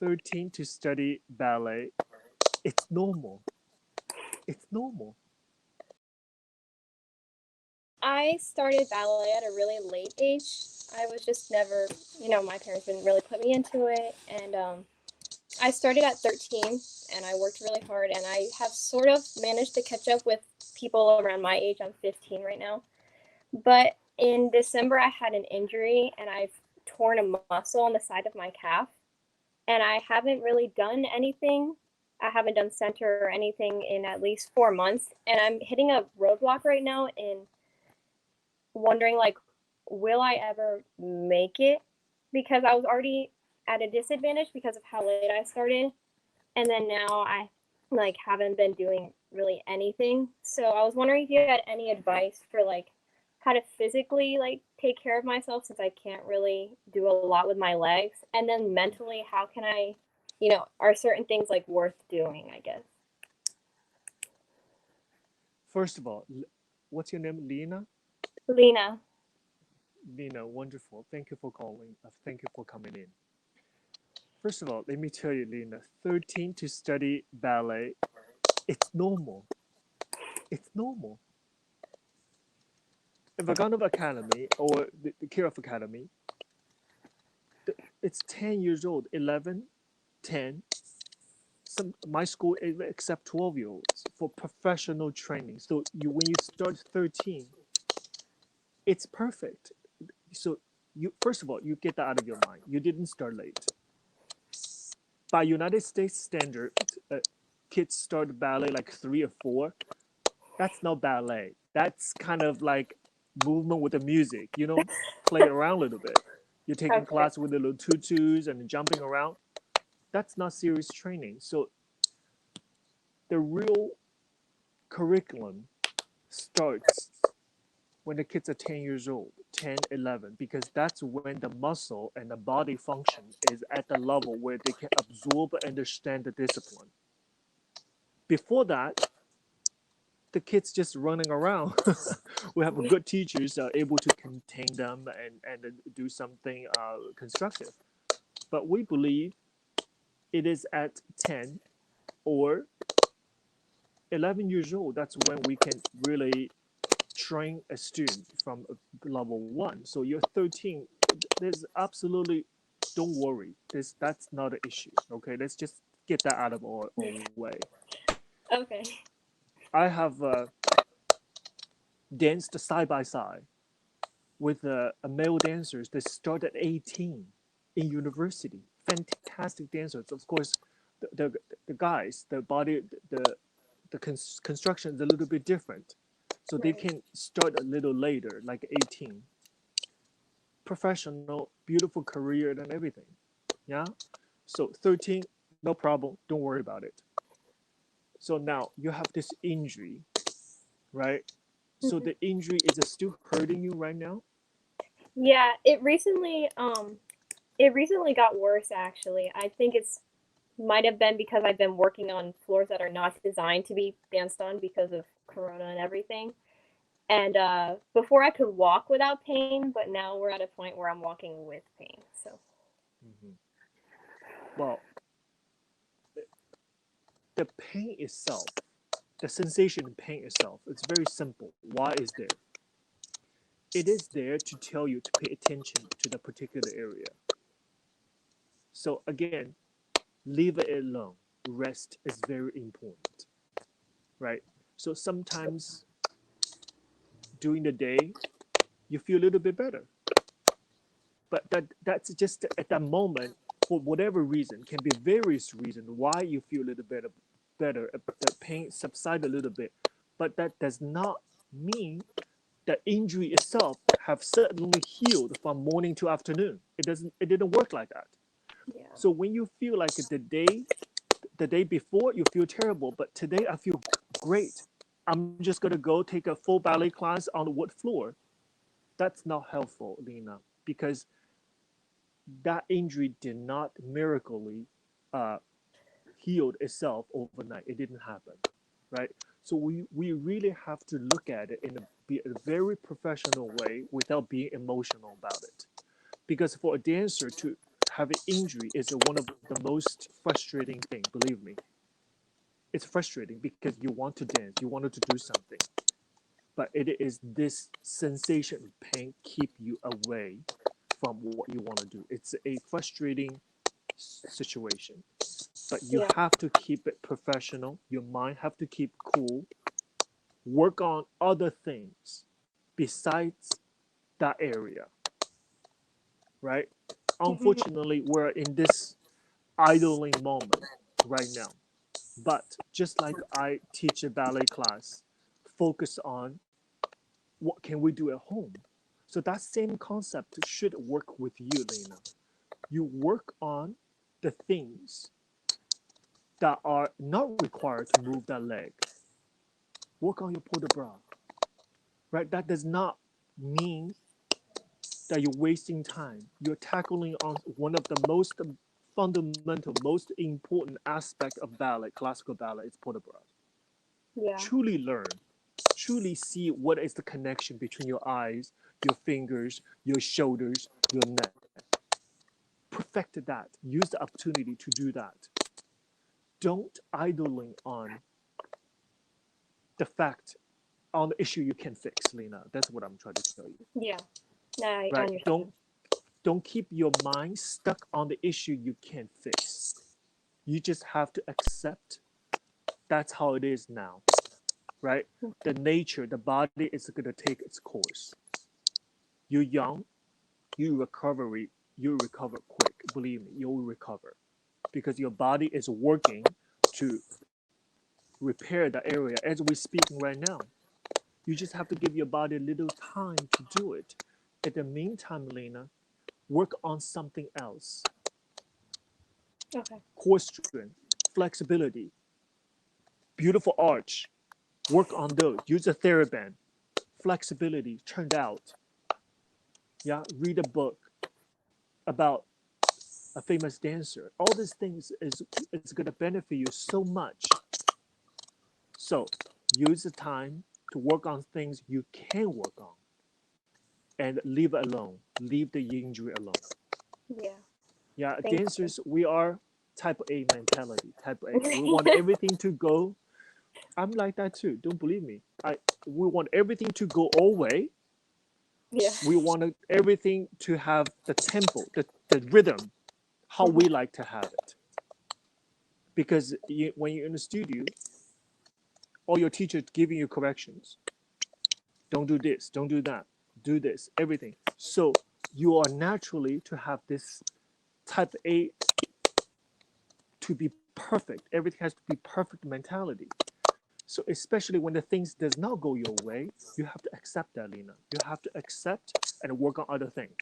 13 to study ballet. It's normal. It's normal. I started ballet at a really late age. I was just never, my parents didn't really put me into it. And I started at 13 and I worked really hard. And I have sort of managed to catch up with people around my age. I'm 15 right now. But in December, I had an injury and I've torn a muscle on the side of my calf. And I haven't really done anything. I haven't done center or anything in at least 4 months. And I'm hitting a roadblock right now in wondering, like, will I ever make it? Because I was already at a disadvantage because of how late I started. And then now I like haven't been doing really anything. So I was wondering if you had any advice for like how to physically like take care of myself since I can't really do a lot with my legs. And then mentally, how can I, are certain things like worth doing, I guess. First of all, what's your name? Lena? Lena. Lena, wonderful. Thank you for calling. Thank you for coming in. First of all, let me tell you, Lena, 13 to study ballet, it's normal. It's normal. The Vaganov Academy or the Kirov Academy, it's 10 years old, 11, 10. My school accept 12-year-olds for professional training. So when you start 13, it's perfect. So you first of all, you get that out of your mind. You didn't start late. By United States standard, uh, kids start ballet like 3 or 4. That's not ballet. That's kind of like movement with the music, play around a little bit. You're taking Okay. class with the little tutus and jumping around. That's not serious training. So the real curriculum starts when the kids are 10 years old, 10, 11, because that's when the muscle and the body function is at the level where they can absorb and understand the discipline. Before that, the kids just running around. We have good teachers able to contain them and do something constructive. But we believe it is at 10 or 11 years old. That's when we can really train a student from level 1. So you're 13. There's absolutely, don't worry. That's not an issue. Okay, let's just get that out of our way. Okay. I have danced side by side with a male dancers that start at 18 in university. Fantastic dancers. Of course, the, the, the guys, the body, the construction is a little bit different. So they Right. can start a little later, like 18. Professional, beautiful career and everything. Yeah. So 13, no problem. Don't worry about it. So now you have this injury, right? So Mhm. the injury is it still hurting you right now? Yeah, it recently got worse actually. I think it's might have been because I've been working on floors that are not designed to be danced on because of corona and everything. And before I could walk without pain, but now we're at a point where I'm walking with pain. So, Mhm. Well, the pain itself, the sensation in pain itself, it's very simple. Why is there? It is there to tell you to pay attention to the particular area. So again, leave it alone. Rest is very important, right? So sometimes during the day, you feel a little bit better, but that's just at that moment for whatever reason. Can be various reasons why you feel a little bit better. The pain subside a little bit, but that does not mean the injury itself have suddenly healed from morning to afternoon. It didn't work like that. yeah. So when you feel like the day before you feel terrible, but today I feel great. I'm just gonna go take a full ballet class on the wood floor. That's not helpful, Lena, because that injury did not miraculously uh, healed itself overnight. It didn't happen, right? So we really have to look at it in a very professional way without being emotional about it. Because for a dancer to having injury is one of the most frustrating thing. Believe me, it's frustrating because you want to dance, you wanted to do something, but it is this sensation of pain keep you away from what you want to do. It's a frustrating situation, but you Yeah. have to keep it professional. Your mind have to keep cool. Work on other things besides that area, right? Hmm. Unfortunately, we're in this idling moment right now. But just like I teach a ballet class, focus on what can we do at home. So that same concept should work with you, Lena. You work on the things that are not required to move that leg. Work on your port de bras, right? That does not mean that you're wasting time. You're tackling on one of the most fundamental, most important aspect of ballet, classical ballet, is port de bras. Yeah. Truly learn, truly see what is the connection between your eyes, your fingers, your shoulders, your neck. Perfect that. Use the opportunity to do that. Don't idling on the fact on the issue you can fix, Lena. That's what I'm trying to tell you. Yeah. I Right? understand. Don't keep your mind stuck on the issue you can't fix. You just have to accept that's how it is now, right? The nature, the body is going to take its course. You're young, you recover quick. Believe me, you'll recover because your body is working to repair the area as we're speaking right now. You just have to give your body a little time to do it. In the meantime, Lena, work on something else. Okay. Core strength, flexibility, beautiful arch. Work on those. Use a TheraBand. Flexibility turned out. Yeah, read a book about a famous dancer. All these things is it's gonna benefit you so much. So use the time to work on things you can work on and leave it alone. Leave the injury alone. Yeah. Yeah, Thank dancers, we are type A mentality. Type A. We want you. everything to go. I'm like that too. Don't believe me. We want everything to go all way. Yeah. We want everything to have the tempo, the rhythm, how we Hmm. like to have it. Because when you're in the studio, all your teachers giving you corrections. Don't do this. Don't do that. Do this. Everything. So you are naturally to have this type A to be perfect. Everything has to be perfect mentality. So especially when the things does not go your way, you have to accept that, Lena. You have to accept and work on other things.